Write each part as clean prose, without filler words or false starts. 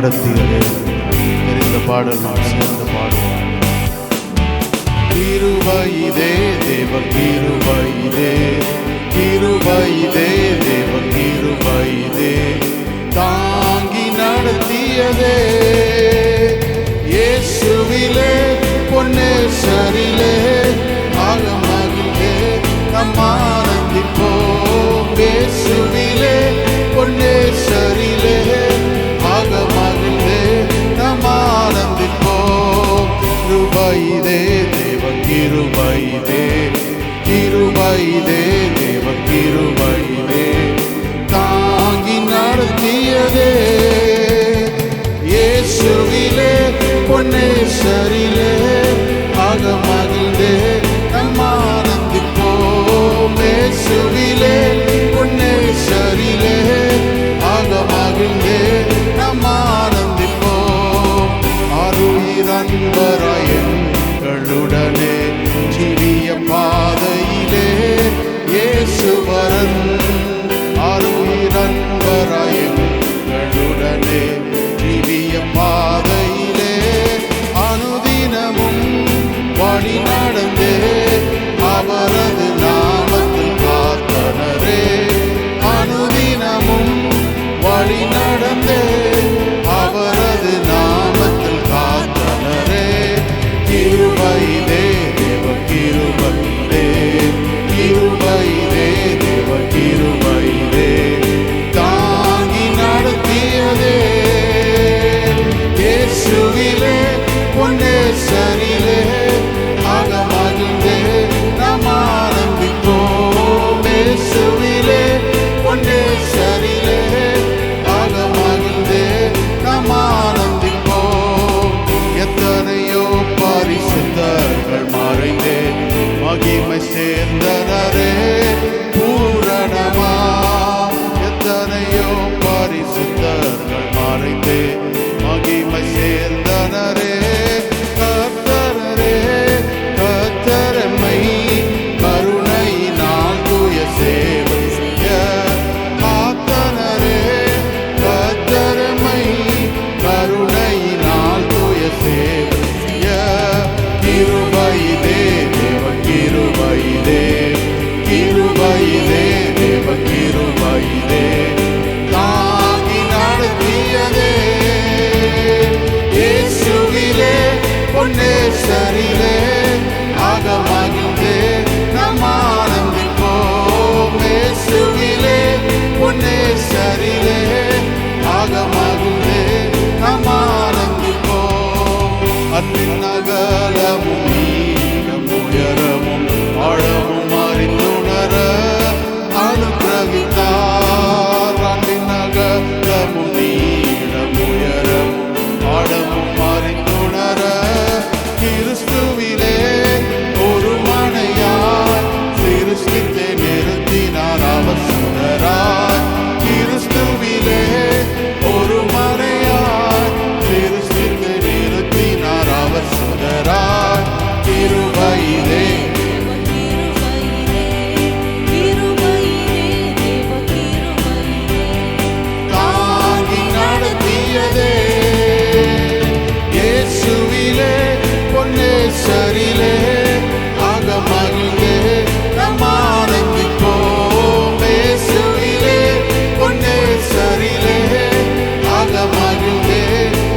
நடத்தியதே. தெரிந்த பாடல் நாம் சேர்ந்து பாடுவோம். கிருபையிதே தேவ கிருபையிதே, கிருபையிதே தேவ கிருபையிதே, தாங்கி நடத்தியதே. இயேசுவிலே பொன்னேசரிலே ஆகமகிலே நம் ஆனந்திப்போம். இயேசுவிலே பொன்னேசரிலே ஆகமகிலே நம் ஆனந்திப்போம். கிருபையிதே தேவ கிருபையிதே, கிருபையிதே தேவ கிருபையிதே, தாங்கி நடத்தியதே. இயேசுவிலே பொன்னேசரிலே ஆகமகிலே நம் ஆனந்திப்போம். இயேசுவிலே பொன்னேசரிலே ஆகமகிலே நம் ஆனந்திப்போம். அருயிர் அன்பராய் எங்களுடனே ஜீவிய பாதையிலே இயேசுவரன். அருயிர் அன்பராய் எங்களுடனே ஜீவிய பாதையிலே அனுதினமும் வழி நடந்தே அவரது நாமத்தில் காத்தனரே. அனுதினமும் வழி நடந்தே அவரது நாமத்தில் காத்தனரே. கிருபையிலே தேவ கிருபையிலே, கிருபையிலே தேவ கிருபையிலே, தாங்கி நடத்தியதே. இயேசுவிலே பொன்னேசரிலே ஆகமகிலே நம் ஆனந்திப்போம். இயேசுவிலே பொன்னேசரிலே ஆகமகிலே நம் ஆனந்திப்போம். எத்தனையோ பரிசுத்தர்கள் மறைந்தே மகிமை சேர்ந்தனரே பூரணமா. எத்தனையோ பரிசுத்தர்கள் மறைந்தே மகிமை சேர்ந்தனரே. கர்த்தரே கர்த்தரமை கருணையினால் தூய சேவை செய்ய காத்தனரே. கர்த்தரமை கருணையினால் தூய சேவை செய்ய. கிருபையிலே தேவ கிருபையிலே, கிருபையிலே தேவ கிருபையிலே, தாங்கி நடத்தியதே. இயேசுவிலே பொன்னேசரிலே ஆகமகிலே நம் ஆனந்திப்போம். இயேசுவிலே பொன்னேசரிலே ஆகமகிலே நம் ஆனந்திப்போம். அன்பின் அகலமும் நீளம் உயரமும் ஆழமும் அறிந்துணர அனுக்கிரகித்தார். அன்பின் அகலமும் நீளம் உயரமும் ஆழமும் அறிந்துணர கிறிஸ்துவிலே ஒரு மனையாய் சிருஷ்டித்து நிறுத்தினார் அவர் சுடராய். கிறிஸ்துவிலே ஒரு மனையாய் சிருஷ்டித்து நிறுத்தினார் அவர் சுடராய். கிருபையிலே தாங்கி நடத்தியதே. இயேசுவிலே பொன்னேசரிலே ஆகமகிலே நம் ஆனந்திப்போம். இயேசுவிலே பொன்னேசரிலே ஆகமகிலே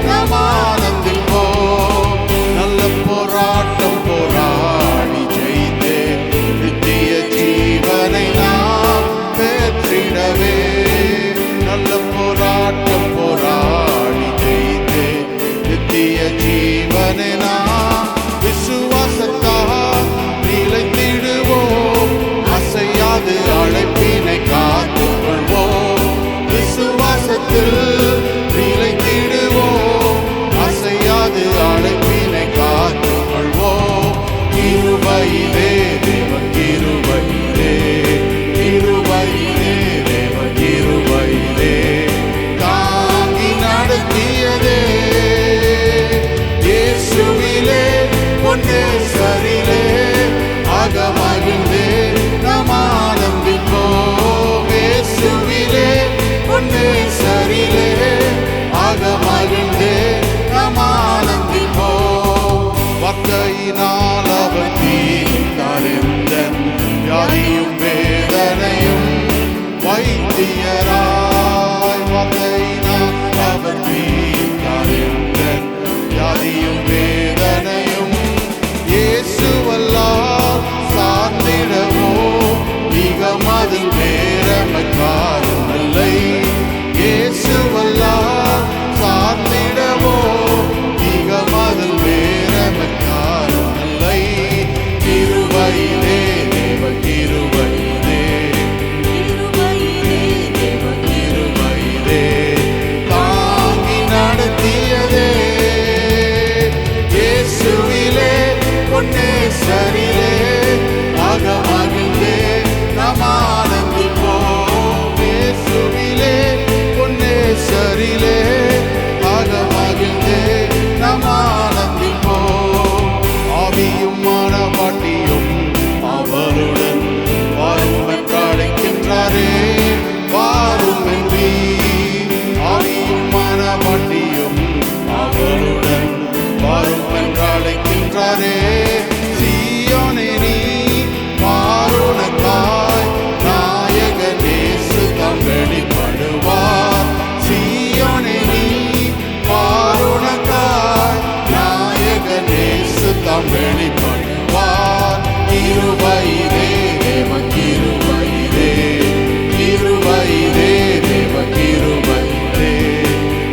நம் ஆனந்திப்போம். நல்ல போராட்டம் போராடி ஜெயித்தே நித்திய ஜீவனை நாம் பெற்றிடவே. நல்ல போராட்டம் போராடி ஜெயித்தே நித்திய ஜீவனை நாம் விசுவாசத்தால் நிலைத்திடுவோம். அசையாது அழைப்பினை காத்துக்கொள்வோம். விசுவாசத்தில் நிலைத்திடுவோம். அசையாது அழைப்பினை காத்துக்கொள்வோம். கிருபையிலே தேவ கிருபையிலே, கிருபையிலே தேவ கிருபையிலே, தாங்கி நடத்தியதே. இயேசுவிலே பொன்னேசரிலே ஆகமகிலே நம் ஆனந்திப்போம். இயேசுவிலே பொன்னேசரிலே ஆகமகிலே அதில் வேறமைக்காரும் இல்லை. இயேசுவல்லால் சார்ந்திடவோ அதில் வேறமைக்காரும் இல்லை. கிருபையிலே தேவ கிருபையிலே கிருபையிலே தாங்கி நடத்தியதே. இயேசுவிலே பொன்னேசரிலே அகமகிழ்ந்தே நாம் ஆனந்திப்போம். இயேசுவிலே பொன்னேசரிலே அகமகிழ்ந்தே நாம் ஆனந்திப்போம். ஆவியும் மனவாட்டியும் அவருடன் வாரும் என்று அழைக்கின்றாரே. வாரும் என்று ஆவியும் மனவாட்டியும் அவருடன் வாரும் என்று அழைக்கின்றாரே. சீயோனே நீ வாருனக்காய் நாயகன் இயேசு தாம் வெளிப்படுவார். சீயோனே நீ வாருனக்காய் நாயகன் இயேசு தாம் வெளிப்படுவார். கிருபையிலே தேவ கிருபையிலே கிருபையிலே தேவ கிருபையிலே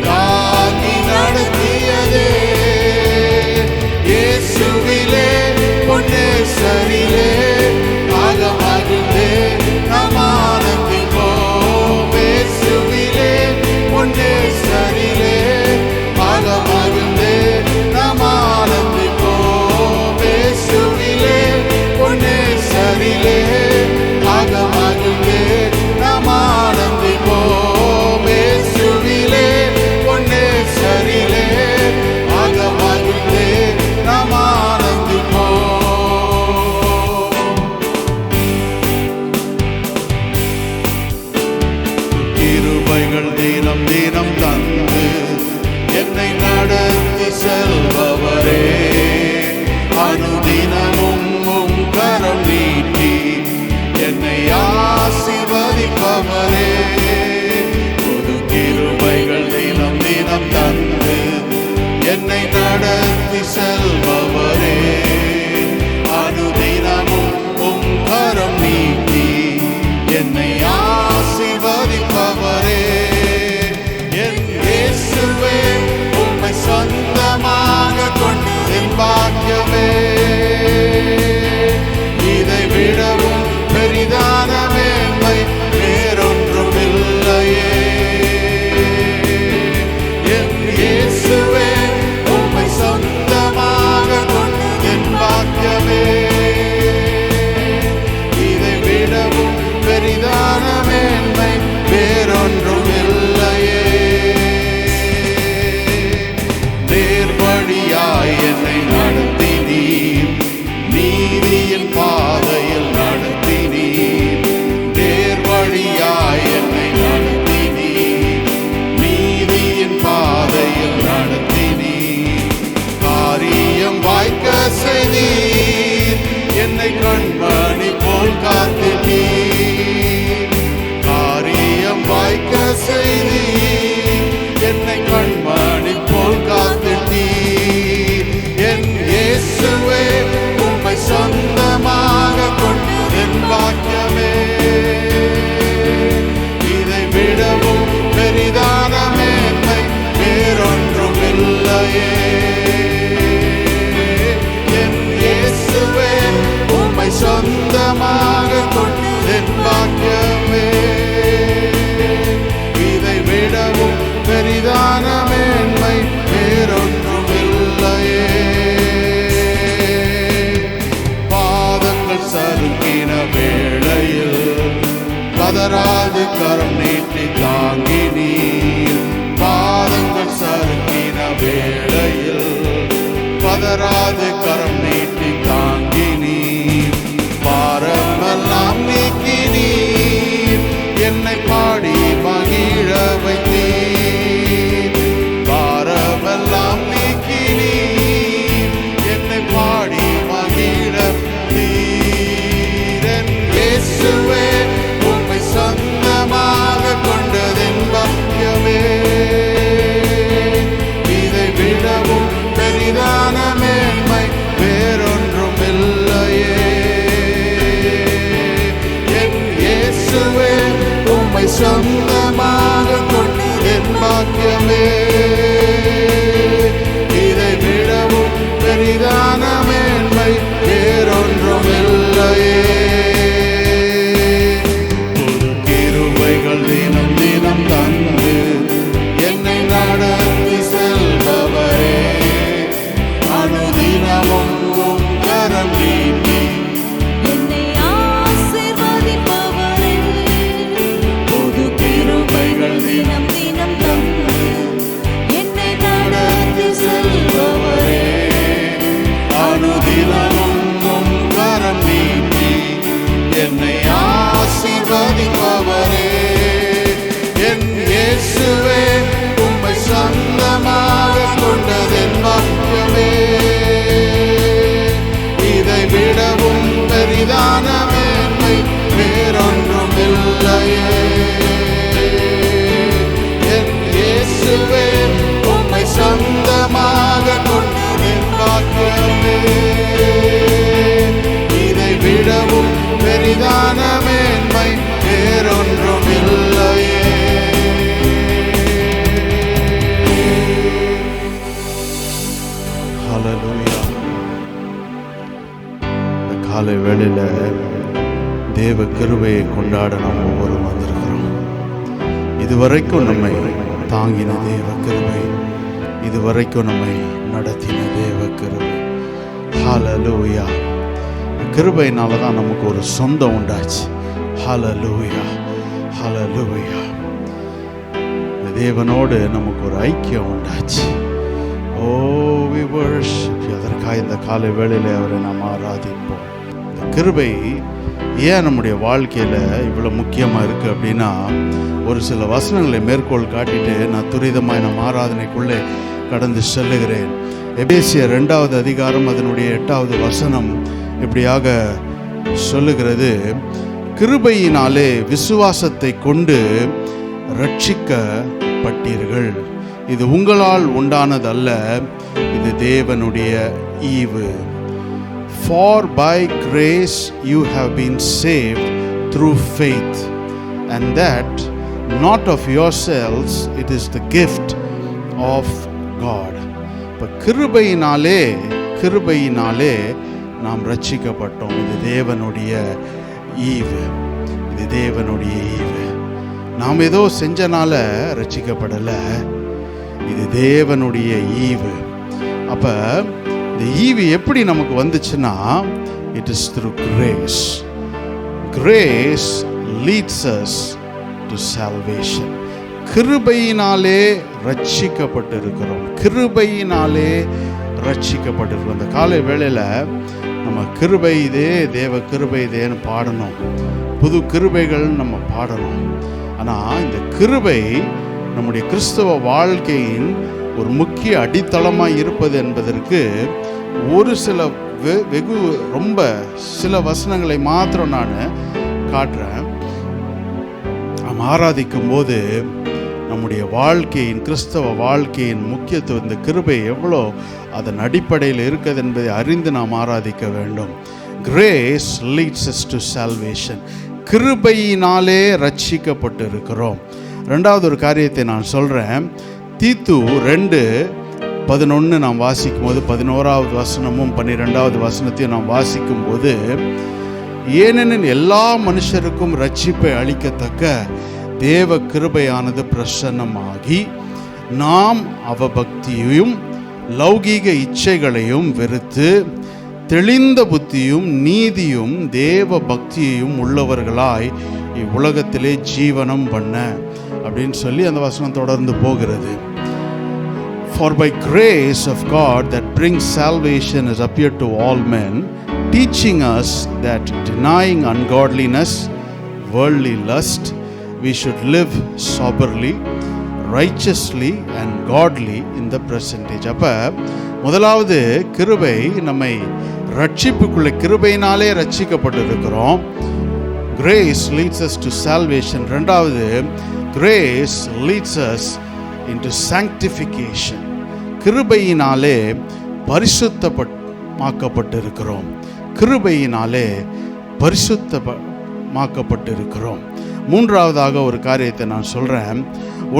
தாங்கி நடத்தியதே. இயேசுவிலே பொன்னேசரிலே அகமகிழ்ந்தே நாம் ஆனந்திப்போம். இயேசுவிலே பொன்னேசரிலே அகமகிழ்ந்தே நாம் ஆனந்திப்போம். இயேசுவிலே பொன்னேசரிலே அகமகிழ்ந்தே நாம் ஆனந்திப்போம். இயேசுவிலே பொன்னேசரிலே அகமகிழ்ந்தே நாம் ஆனந்திப்போம். கிருபைகள் தினம் தினம் தந்து என்னை நடத்தி செல்பவரே. அனுதினமும் உம் கரம் நீட்டி என்னை ஆசீர்வதிப்பவரே. புது கிருபைகள் தினம் தினம் தந்து என்னை நடத்தி செல்பவரே. அனுதினமும் உம் கரம் நீட்டி என்னை ஆசீர்வதிப்பவரே. என் இயேசுவே உம்மை சொந்தமாக கொண்டு என் பாக்கியமே. இதை விடவும் பெரிதான மேன்மை வேறொன்றும் இல்லையே. என் இயேசுவே உம்மை சொந்தமாக கொண்டு என் பாக்கியமே. இதை விடவும் பெரிதான மேன்மை வேறொன்றும் இல்லையே. நேர்வழியாய் என்னை நடத்தினீர், நீதியின் பாதையில் நடத்தினீர். நேர்வழியாய் என்னை நடத்தினீர், நீதியின் பாதையில் நடத்தினீர். காரியம் வாய்க்க செய்தீர், என்னை கண்மணி போல் காத்தினீர். காரியம் வாய்க்க செய்தீர், என்னை கண்மணி போல் காத்தினீர். என் இயேசுவே உம்மை சொந்தமாக கொண்டு என் பாக்கியமே. இதை விடவும் பெரிதான மேன்மை வேறொன்றும் இல்லையே. என் இயேசுவே உம்மை சொந்தமாக கொண்டு என் பாக்கியமே. இதை விடவும் பெரிதான மேன்மை வேறொன்றும் இல்லையே. பாதங்கள் சறுக்கின வேளையில் பதறாது கரம் நீட்டி தாங்கினீர். பாதங்கள் சறுக்கின வேளையில் பதறாது கரம் நீட்டி தாங்கினீர். பாரமெல்லாம் நீக்கினீர், என்னை பாடி மகிழ வைத்தீர். பாரமெல்லாம் நீக்கினீர், என்னை பாடி மகிழ வைத்தீர். என் இயேசுவே உம்மை சொந்தமாக கொண்டதென் பாக்கியமே. இதை விடவும் பெரிதான மேன்மை வேறொன்று கரம் நீட்டி என்னை ஆசீர்வதிப்பவரே, புது கிருபைகள் தினம் தினம் தந்து என்னை நடத்தி செல்பவரே, அனுதினமும் உம் கரம் நீட்டி என்னை ஆசீர்வதிப்பவரே, என் இயேசுவே உம்மை சொந்தமாக கொண்டதென் பாக்கியமே, இதை விடவும் பெரிதான மேன்மை வேறொன்றும் இல்லையே. என் இயேசுவே உம்மை சொந்தமாக கொண்டதென் பாக்கியமே, இதை விடவும் பெரிதான மேன்மை வேறொன்றும் இல்லையே. ஹல்லேலூயா. இந்த காலை வேளையில தேவ கிருபையை கொண்டாட நாம் ஒவ்வொருவரும் வந்திருக்கிறோம். இதுவரைக்கும் நம்மை தாங்கின தேவ கிருபை, இதுவரைக்கும் நம்மை நடத்தின தேவ கிருபை. ஹல்லேலூயா. கிருபையினால தான் நமக்கு ஒரு சொந்தம் உண்டாச்சு. ஹல்லேலூயா, ஹல்லேலூயா. தேவனோடு நமக்கு ஒரு ஐக்கியம் உண்டாச்சு. ஓ வி வர்ஷிப். அதற்காக இந்த காலை வேளையில அவரை நாம் ஆராதிப்போம். இந்த கிருபை ஏன் நம்முடைய வாழ்க்கையில் இவ்வளோ முக்கியமாக இருக்குது அப்படின்னா, ஒரு சில வசனங்களை மேற்கோள் காட்டிட்டு நான் துரிதமாய் நம் ஆராதனைக்குள்ளே கடந்து செல்லுகிறேன். எபேசியர் 2வது அதிகாரம் அதனுடைய 8வது வசனம் இப்படியாக சொல்லுகிறது, கிருபையினாலே விசுவாசத்தை கொண்டு ரட்சிக்கப்பட்டீர்கள், இது உங்களால் உண்டானதல்ல, இது தேவனுடைய ஈவு. For by grace you have been saved through faith, and that not of yourselves, it is the gift of God. இப்போ கிருபையினாலே நாம் ரட்சிக்கப்பட்டோம். இது தேவனுடைய ஈவு, இது தேவனுடைய ஈவு. நாம் ஏதோ செஞ்சனால ரட்சிக்கப்படலை, இது தேவனுடைய ஈவு. அப்போ இந்த ஈவு எப்படி நமக்கு வந்துச்சுன்னா, it is through grace. Grace leads us to salvation. கிருபையினாலே ரட்சிக்கப்பட்டிருக்கிறோம், கிருபையினாலே ரட்சிக்கப்பட்டிருக்கிறோம். இந்த காலை வேளையில் நம்ம கிருபை இதே, தேவ கிருபை இதேன்னு பாடணும், புது கிருபைகள் நம்ம பாடணும். ஆனால் இந்த கிருபை நம்முடைய கிறிஸ்தவ வாழ்க்கையின் ஒரு முக்கிய அடித்தளமாக இருப்பது என்பதற்கு ஒரு சில ரொம்ப சில வசனங்களை மாத்திரம் நான் காட்டுறேன். நாம் ஆராதிக்கும் போது நம்முடைய வாழ்க்கையின், கிறிஸ்தவ வாழ்க்கையின் முக்கியத்துவம், இந்த கிருபை எவ்வளோ அதன் அடிப்படையில் இருக்குது என்பதை அறிந்து நாம் ஆராதிக்க வேண்டும். Grace leads us to salvation. கிருபையினாலே ரட்சிக்கப்பட்டு இருக்கிறோம். ரெண்டாவது ஒரு காரியத்தை நான் சொல்கிறேன். தீத்து 2:11 நாம் வாசிக்கும் போது 11வது வசனமும் 12வது வசனத்தையும் நாம் வாசிக்கும் போது, ஏனெனில் எல்லா மனுஷருக்கும் ரட்சிப்பை அளிக்கத்தக்க தேவ கிருபையானது பிரசன்னமாகி, நாம் அவபக்தியையும் லௌகீக இச்சைகளையும் வெறுத்து தெளிந்த புத்தியும் நீதியும் தேவ பக்தியையும் உள்ளவர்களாய் இவ்வுலகத்திலே ஜீவனம் பண்ண அப்படின்னு சொல்லி அந்த வசனம் தொடர்ந்து போகிறது. For by grace of God that brings salvation has appeared to all men, teaching us that denying ungodliness, worldly lust, we should live soberly, righteously and godly in the present age. அப்ப முதலாவது கிருபை நம்மை ரட்சிப்புக்குள்ளே, கிருபையினாலே ரட்சிக்கப்பட்டிருக்கிறோம். Grace leads us to salvation. ரெண்டாவது, grace leads us into sanctification. கிருபையினாலே பரிசுத்தமாக்கப்பட்டிருக்கிறோம், கிருபையினாலே பரிசுத்தமாக்கப்பட்டிருக்கிறோம். மூன்றாவதாக ஒரு காரியத்தை நான் சொல்கிறேன்.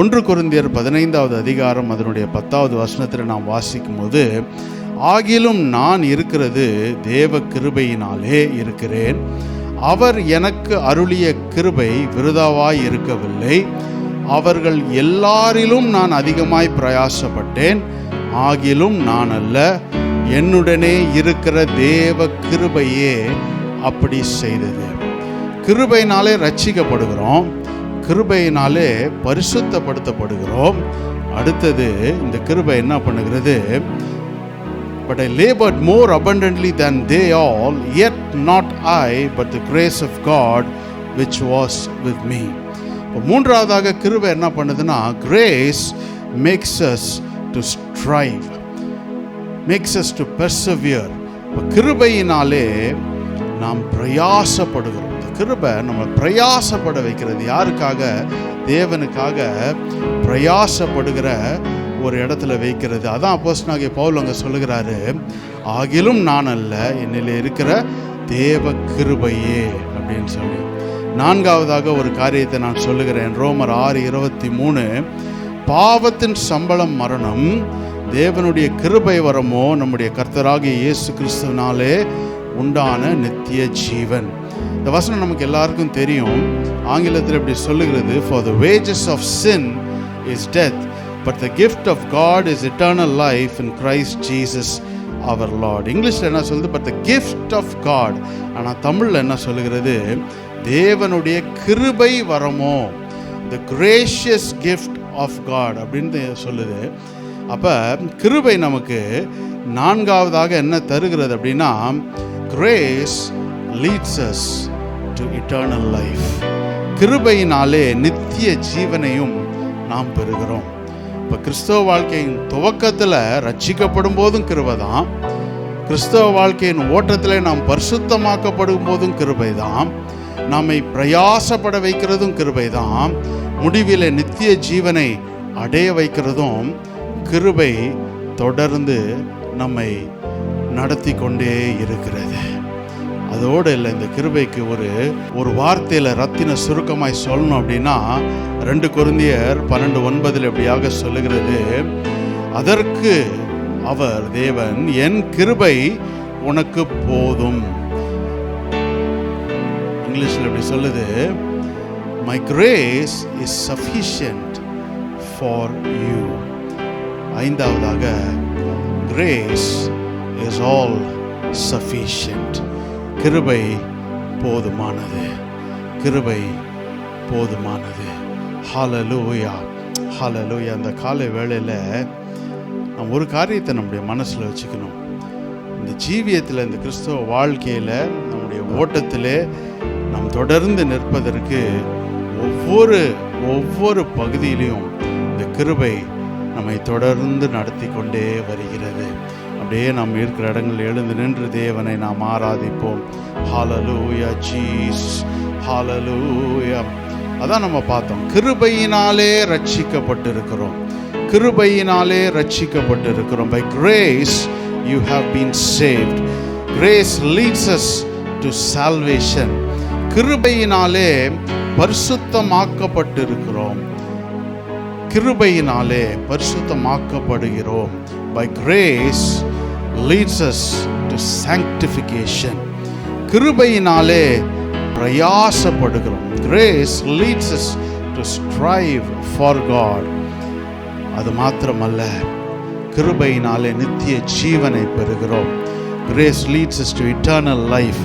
1 கொரிந்தியர் 15வது அதிகாரம் அதனுடைய 10வது வசனத்தில் நாம் வாசிக்கும் போது, ஆகிலும் நான் இருக்கிறது தேவ கிருபையினாலே இருக்கிறேன், அவர் எனக்கு அருளிய கிருபை விருதாவாய் இருக்கவில்லை, அவர்கள் எல்லாரிலும் நான் அதிகமாய் பிரயாசப்பட்டேன், ஆகிலும் நான் அல்ல, என்னுடனே இருக்கிற தேவ கிருபையே அப்படி செய்தது. கிருபையினாலே ரட்சிக்கப்படுகிறோம், கிருபையினாலே பரிசுத்தப்படுத்தப்படுகிறோம். அடுத்தது இந்த கிருபை என்ன பண்ணுகிறது? But I labored more abundantly than they all, yet not I, but the grace of God which was with me. இப்போ மூன்றாவதாக கிருபை என்ன பண்ணுதுன்னா, grace makes us to strive, makes us to persevere. இப்போ கிருபையினாலே நாம் பிரயாசப்படுகிறோம். கிருபை நம்ம பிரயாசப்பட வைக்கிறது. யாருக்காக? தேவனுக்காக பிரயாசப்படுகிற ஒரு இடத்துல வைக்கிறது. அதான் அப்போஸ்தலனாகிய பவுல் அங்கே சொல்லுகிறாரு, ஆகிலும் நான் அல்ல, என்னிலே இருக்கிற தேவ கிருபையே அப்படின்னு சொல்லி. நான்காவதாக ஒரு காரியத்தை நான் சொல்லுகிறேன். ரோமர் 6:23, பாவத்தின் சம்பளம் மரணம், தேவனுடைய கிருபை வரமோ நம்முடைய கர்த்தராகிய இயேசு கிறிஸ்துவினாலே உண்டான நித்திய ஜீவன். இந்த வசனம் நமக்கு எல்லாருக்கும் தெரியும். ஆங்கிலத்தில் இப்படி சொல்லுகிறது, for the wages of sin is death, but the gift of God is eternal life in Christ Jesus our Lord. இங்கிலீஷில் என்ன சொல்லுது? but the gift of God. ஆனால் தமிழில் என்ன சொல்லுகிறது? தேவனுடைய கிருபை வரமோ, the gracious gift of God அப்படின்னு சொல்லுது. அப்போ கிருபை நமக்கு நான்காவதாக என்ன தருகிறது அப்படின்னா, grace leads us to eternal life. கிருபையினாலே நித்திய ஜீவனையும் நாம் பெறுகிறோம். இப்போ கிறிஸ்தவ வாழ்க்கையின் துவக்கத்தில் ரட்சிக்கப்படும் போதும் கிருபை தான், கிறிஸ்தவ வாழ்க்கையின் ஓட்டத்தில் நாம் பரிசுத்தமாக்கப்படும் போதும் கிருபை தான், நம்மை பிரயாசப்பட வைக்கிறதும் கிருபை தான், முடிவில் நித்திய ஜீவனை அடைய வைக்கிறதும் கிருபை தொடர்ந்து நம்மை நடத்தி கொண்டே இருக்கிறது. அதோடு இல்லை, இந்த கிருபைக்கு ஒரு வார்த்தையில் ரத்தின சுருக்கமாய் சொல்லணும் அப்படின்னா 2 கொரிந்தியர் 12:9 எப்படியாக சொல்லுகிறது, அதற்கு அவர் தேவன், என் கிருபை உனக்கு போதும். இங்கிலீஷில் எப்படி சொல்லுது? my grace is sufficient for you. ஐந்தாவதாக, grace is all sufficient. கிருபை போதுமானது, கிருபை போதுமானது. ஹல்லேலூயா, ஹல்லேலூயா. அந்த காலை வேளையில் நாம் ஒரு காரியத்தை நம்முடைய மனசில் வச்சுக்கணும். இந்த ஜீவியத்தில், இந்த கிறிஸ்தவ வாழ்க்கையில், நம்முடைய ஓட்டத்திலே நாம் தொடர்ந்து நிற்பதற்கு ஒவ்வொரு பகுதியிலையும் இந்த கிருபை நம்மை தொடர்ந்து நடத்தி கொண்டே வருகிறது. அப்படியே நாம் இருக்கிற இடங்களில் எழுந்து நின்று தேவனை நாம் ஆராதிப்போம். ஹல்லேலூயா ஜீசஸ், ஹல்லேலூயா. அதான் நம்ம பார்த்தோம், கிருபையினாலே ரட்சிக்கப்பட்டிருக்கிறோம், கிருபையினாலே ரட்சிக்கப்பட்டிருக்கிறோம். By grace you have been saved. Grace leads us to salvation. கிருபையினாலே பரிசுத்தமாக்கப்பட்டிருக்கிறோம், கிருபையினாலே பரிசுத்தமாக்கப்படுகிறோம். By grace leads us to sanctification. கிருபையினாலே பிரயாசப்படுகிறோம். Grace leads us to strive for God. அது மாத்திரமல்ல, கிருபையினாலே நித்திய ஜீவனை பெறுகிறோம். Grace leads us to eternal life.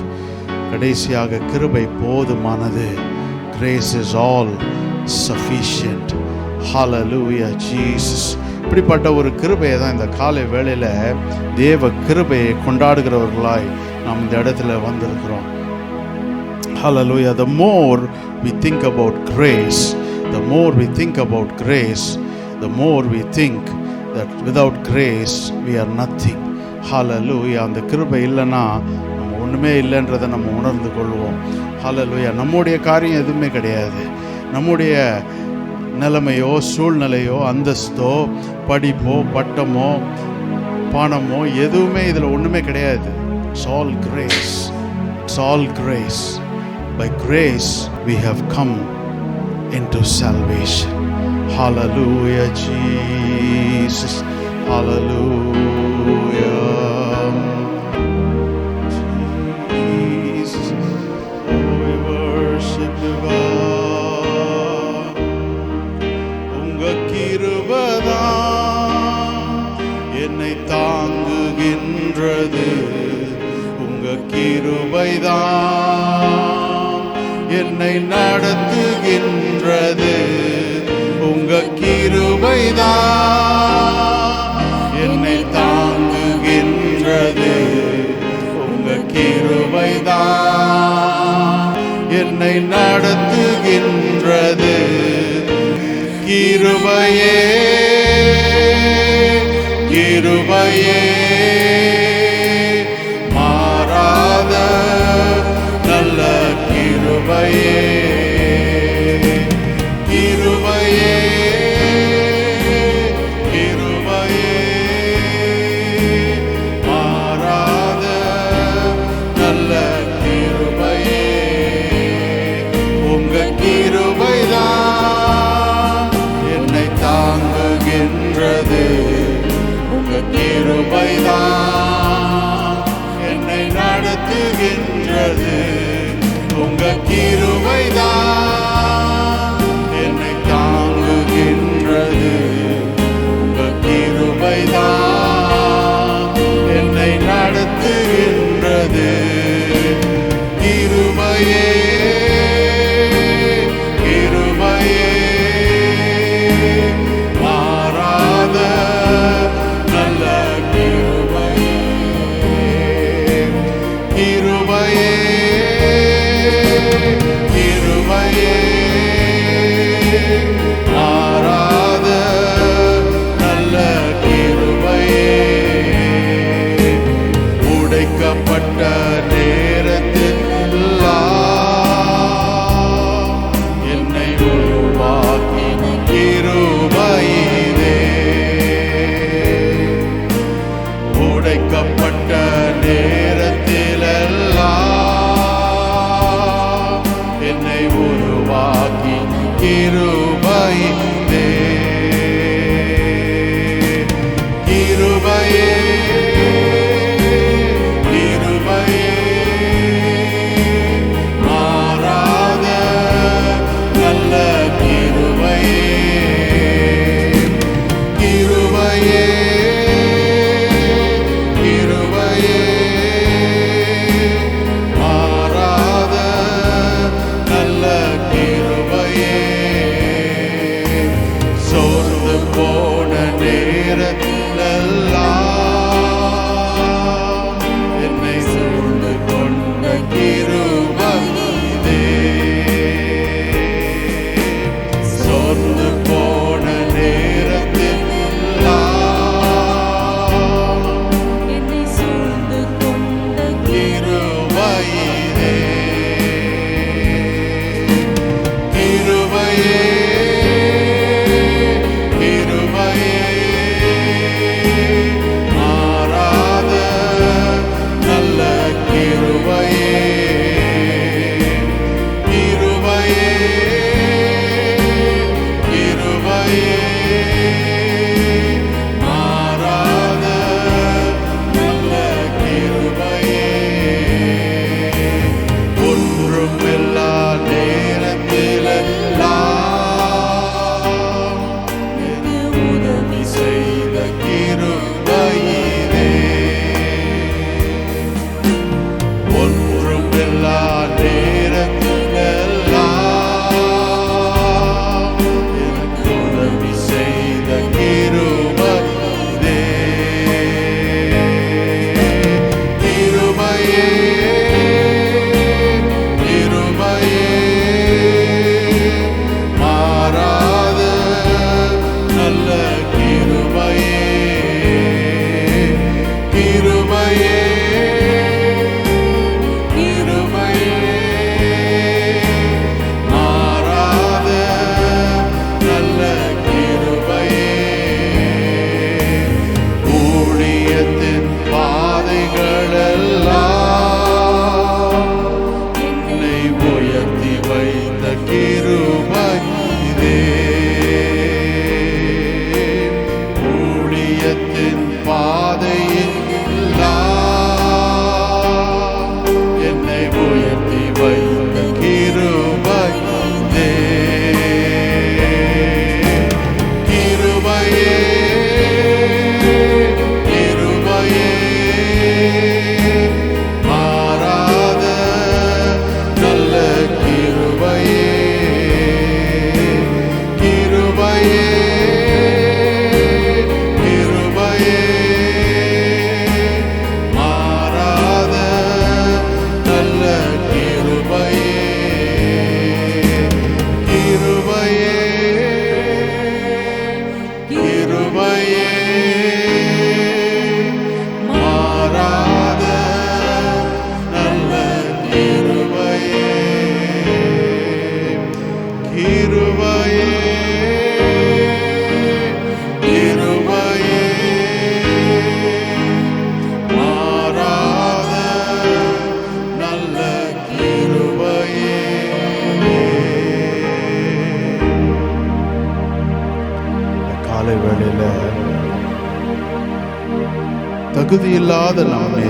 கடைசியாக கிருபை போதுமானது. Grace is all sufficient. Hallelujah Jesus. இப்படிப்பட்ட ஒரு கிருபையை தான் இந்த காலை வேளையில் தேவ கிருபையை கொண்டாடுகிறவர்களாய் நாம் இந்த இடத்துல வந்திருக்கிறோம். Hallelujah. The more we think about grace, the more we think about grace, the more we think that without grace we are nothing. Hallelujah. அந்த கிருபை இல்லைன்னா நம்ம ஒன்றுமே இல்லைன்றதை நம்ம உணர்ந்து கொள்வோம். Hallelujah. நம்முடைய காரியம் எதுவுமே கிடையாது. நம்முடைய நிலைமையோ சூழ்நிலையோ அந்தஸ்தோ படிப்போ பட்டமோ பணமோ எதுவுமே இதில் ஒன்றுமே கிடையாது. It's all grace. It's all grace. By grace we have come into salvation. Hallelujah Jesus. Hallelujah Jesus. Oh, we worship you God. உங்க கிருபைதான் என்னை தாங்குகின்ற கிருபைதான் என்னை நடத்துகின்றது. உங்க கிருபைதான் என்னை தாங்குகின்றது. உங்க கிருபைதான் என்னை நடத்துகின்றது. கிருபையே கிருபையே மாறாத நல்ல கிருபையே. கிருபையே கிருபையே மாறாத நல்ல கிருபையே. உங்க கிருபைதான் என்னை தாங்குகின்றது. உங்க கிருபைதான் என்னை நடத்துகின்றது. உங்க கிருபைதான் என்னை தாங்குகின்றது. உங்க கிருபைதான் என்னை நடத்துகின்றது. கிருபையே கிருபையே மாறாத நல்ல கிருபையே. கிருபையே கிருபையே மாறாத நல்ல கிருபையே. உடைக்கப்பட்ட நேரத்தில் என்னை உருவாக்கின கிருபையிலே. உடைக்கப்பட்ட நேரத்திலெல்லாம் என்னை உருவாக்கின தகுதி இல்லாத நம்மே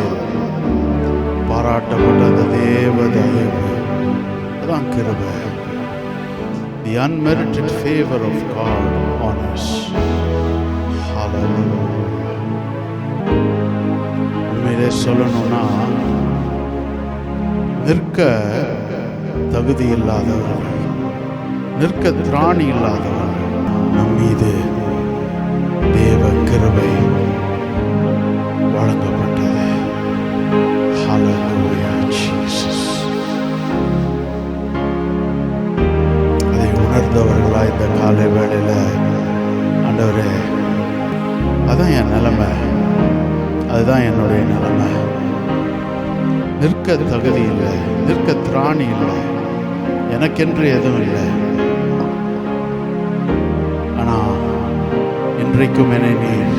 பாராட்டப்பட்ட அந்த தேவ தயவு, அதான் கிருபை. The unmerited favor of God on us. Hallelujah. உண்மையிலே சொல்லணும்னா, நிற்க தகுதி இல்லாதவர்கள், நிற்க திராணி இல்லாதவர்கள் நம் மீது தேவ கிருபை வழங்கப்பட்டது. Hallelujah, Jesus. அதை உணர்ந்தவர்களா இந்த காலை வேளையில, ஆண்டவரே, அதான் என் நிலைமை, அதுதான் என்னுடைய நிலைமை. நிற்க தகுதி இல்லை, நிற்க திராணி இல்லை, எனக்கென்று எதுவும் இல்லை. ஆனா இன்றைக்கும் என்னை நீர்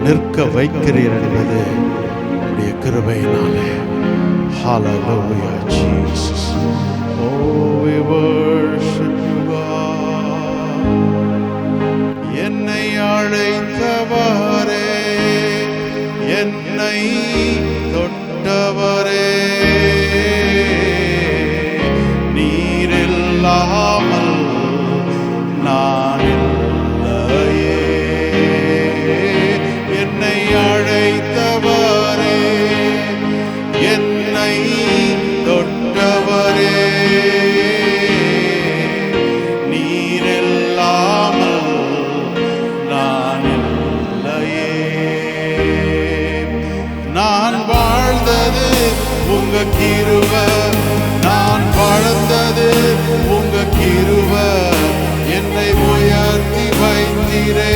நிற்க வைக்கிறீர் என்பது உடைய கிருபையினாலே. Hallelujah, Jesus. Oh, we worship you, God. என்னை அழைத்தவரே, என்னை தொட்டவரே, நீர் இல்லாமல் நான் இல்லையே. என்னை அழைத்தவரே, என்னை தொட்டவரே, நீர் இல்லாமல் நான் இல்லையே. நான் வாழ்ந்தது உங்க கிருபை, நான் வாழ்ந்தது உங்க கிருபை, என்னை உயர்த்தி வைத்தீரே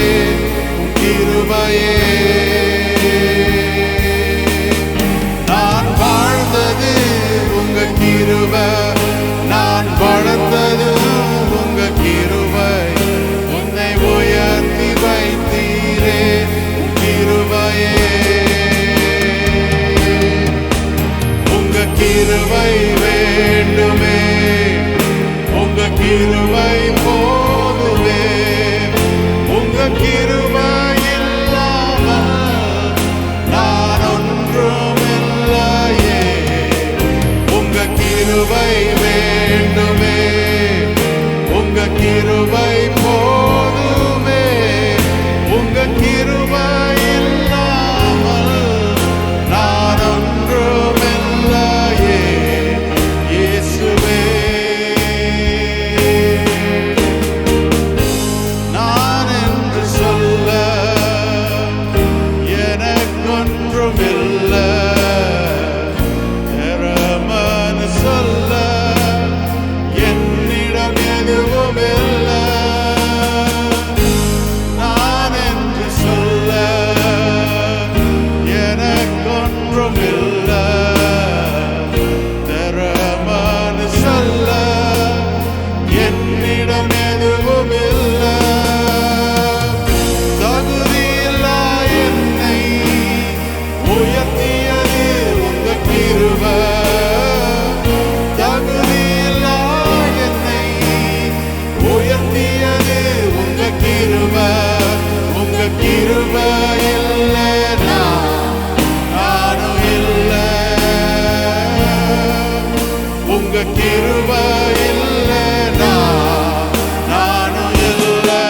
கிருபையே. நான் வாழ்ந்தது உங்க கிருபை, நான் வளர்ந்தது உங்க கிருபை, உன்னை உயர்த்தி வைத்தீரே கிருபையே. உங்க கிருபை வேண்டுமே, உங்க கிருபை போதுமே, உங்க கிருபை இல்லாமல் நான் ஒன்றுமில்லையே. உங்க கிருபை வேண்டுமே, உங்க கிருபை போதுமே, உங்க கிருபை இல்லாமல் நான் ஒன்றுமில்லையே. இயேசுவே, நான் என்று சொல்ல எனக்கொன்றுமில்லை, திறமன்னு சொல்ல என்னிடம் எதுவும் இல்லை. நான் என்று சொல்ல எனக்கொன்றுமில்லை, திறமன்னு சொல்ல என்னிடம் எதுவும் இல்லை. தகுதியில்லா என்னை உயர்த்தியது உங்க கிருபை, தகுதியில்லா என்னை உயர்த்தியது உங்க கிருபை. உங்க கிருபை இல்லைனா நானும் இல்லை, உங்க கிருபை இல்லைனா நானும் இல்லை.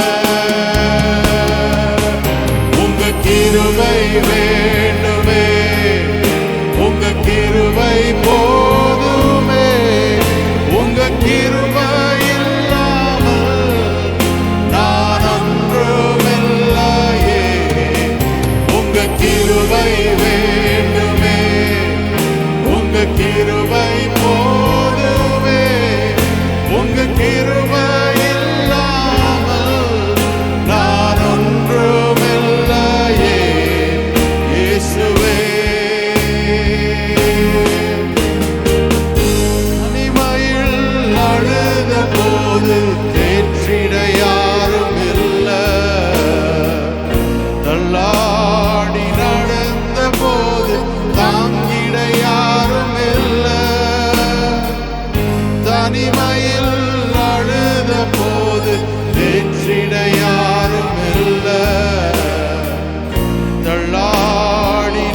உங்க கிருபை வேண்டுமே, உங்க கிருபை போதுமே, உங்க கிருபை இல்லாமல் நான் ஒன்றுமில்லையே. உங்க கிருபை வேண்டுமே, உங்க கிருபை போதுமே, உங்க கிருபை இல்லாமல் நான் ஒன்றுமில்லையே. இயேசுவே, தனிமையில் அழுத போது தேற்றிட யாரும் இல்லை, தள்ளாடி நடந்த போது தாங்கிட யாரும் இல்லை. தனிமையில் அழுத போது தேற்றிட யாரும் இல்லை, தள்ளாடி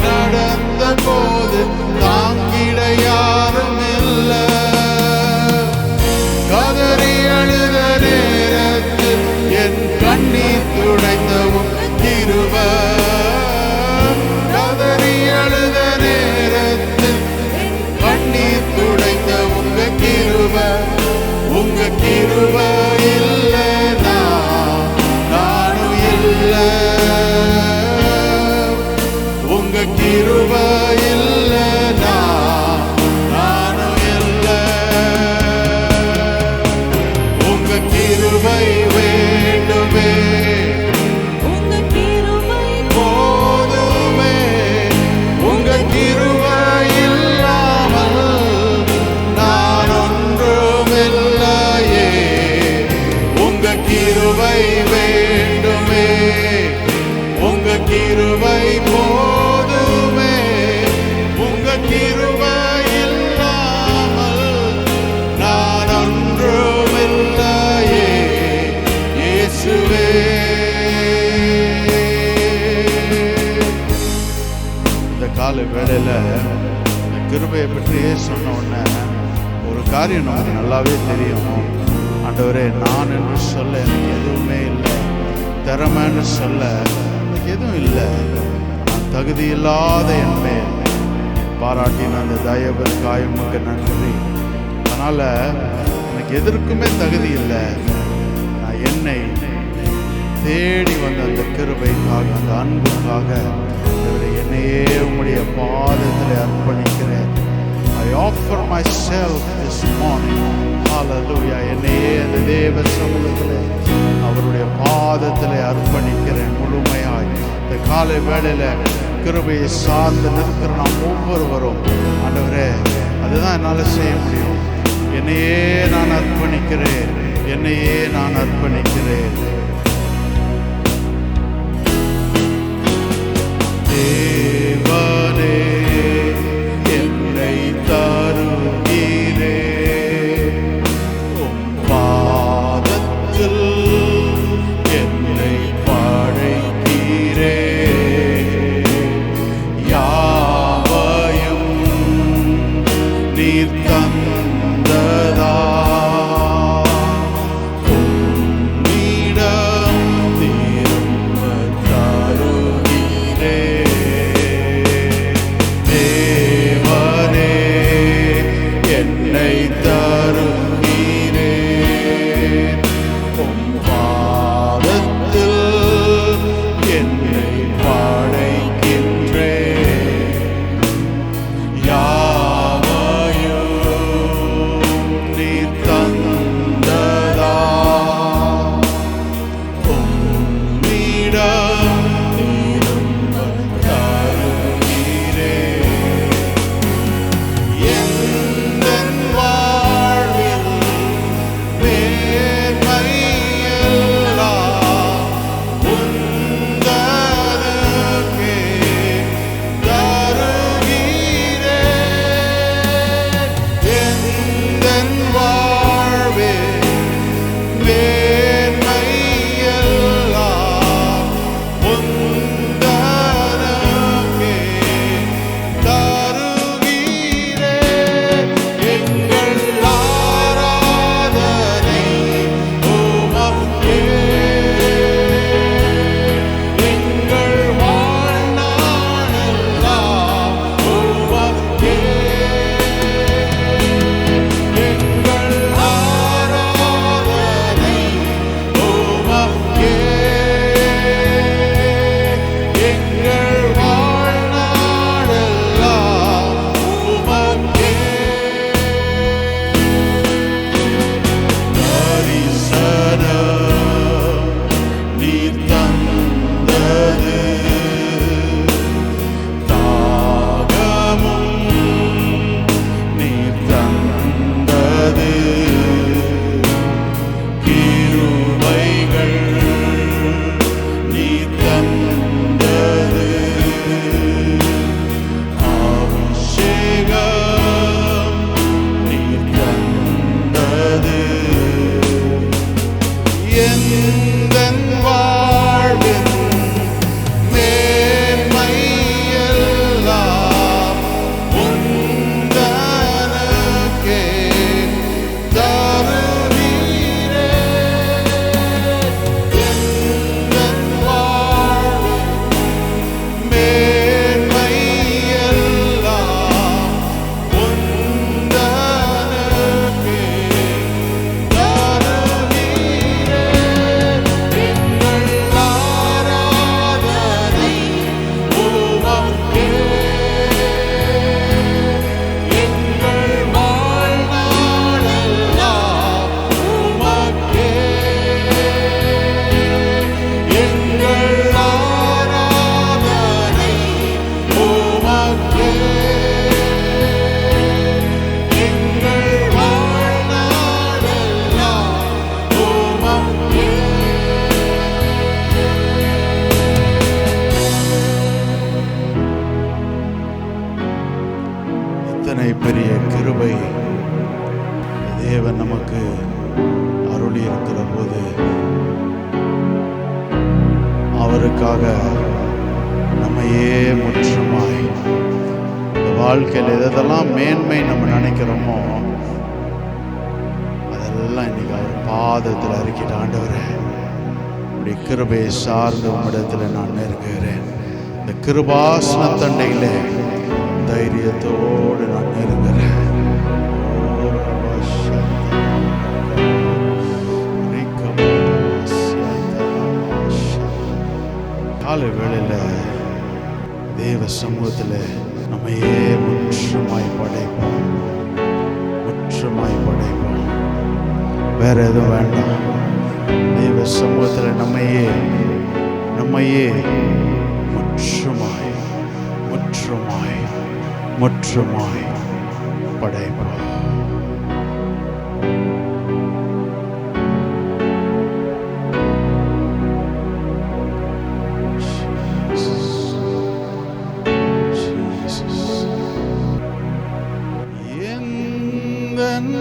கிருபை, உங்க கிருபை இல்லைனா நானும் இல்லை. உங்க கிருபை இல்லைனா நானும் இல்லை. உங்க கிருபை வேண்டுமே, உங்க கிருபை போதுமே. உங்க கிருபை இல்லாமல் நான் ஒன்றுமில்லையே. உங்க கிருபை வேண்டுமே, உங்க கிருபை போதுமே. உங்க கிருபை இல்லாமல் நான் ஒன்றுமில்லையே. இயேசுவே, இந்த கால வேளையில இந்த கிருபையை பற்றியே சொன்ன உடனே ஒரு காரியம் நமக்கு நல்லாவே தெரியும். ஆண்டவரே, நான் என்று சொல்ல எனக்கு எதுவுமே இல்லை, திறமைன்னு சொல்ல எனக்கு எதுவும் இல்லை. நான் தகுதி இல்லாத என் மேல் பாராட்டின அந்த தயவுக்காய் உமக்கு நன்றி. அதனால் எனக்கு எதற்குமே தகுதி இல்லை. நான் என்னை தேடி வந்த அந்த கிருபைக்காக, அந்த அன்புக்காக என்னையே உம்முடைய பாதத்தில் அர்ப்பணிக்கிறேன். I offer myself this morning. Hallelujah. என்னையே அந்த தேவ சமூகத்தில் அவருடைய பாதத்தில் அர்ப்பணிக்கிறேன் முழுமையாய். இந்த காலை வேளையில கிருபையை சார்ந்து நிற்கிற நாம் ஒவ்வொருவரும், ஆண்டவரே, அதுதான் என்னால் செய்ய முடியும். என்னையே நான் அர்ப்பணிக்கிறேன், என்னையே நான் அர்ப்பணிக்கிறேன். தேவனே, என்னை தருகிறேன் உம் பாதத்தில், என்னை படைக்கிறேன். யாவையும் நீர் தந்ததா, உம்மிடம் திரும்பத் தருகிறேன். தேவனே, என்னை தருகிறேன் உம் பாதத்தில், என்னை படைக்கின்றேன். யாவையும் நீர் தந்ததா, உம்மிடம் திரும்பத் தருகிறேன். எந்தன் வாழ்வில் தேவன் நமக்கு அருளி இருக்கிற போது அவருக்காக நம்மையே முற்றுமாய் இந்த வாழ்க்கையில் எதெல்லாம் மேன்மை நம்ம நினைக்கிறோமோ அதெல்லாம் இன்னைக்கு அவர் பாதத்தில் அறிக்கிட்டு, ஆண்டவரே உடைய கிருபையை சார்ந்து உம்மிடத்தில் நான் நெருங்குகிறேன். இந்த கிருபாசன தண்டையிலே தைரியத்தோடு நான் நெருங்குகிறேன். காலை வேளையில் தேவ சமூகத்தில் நம்மையே முற்றுமாய் படைப்போம், முற்றுமாய் படைப்போம். வேற எதுவும் வேண்டாம். தேவ சமூகத்தில் நம்மையே முற்றுமாய் முற்றுமாய் முற்றுமாய் படைப்போம். எந்தன்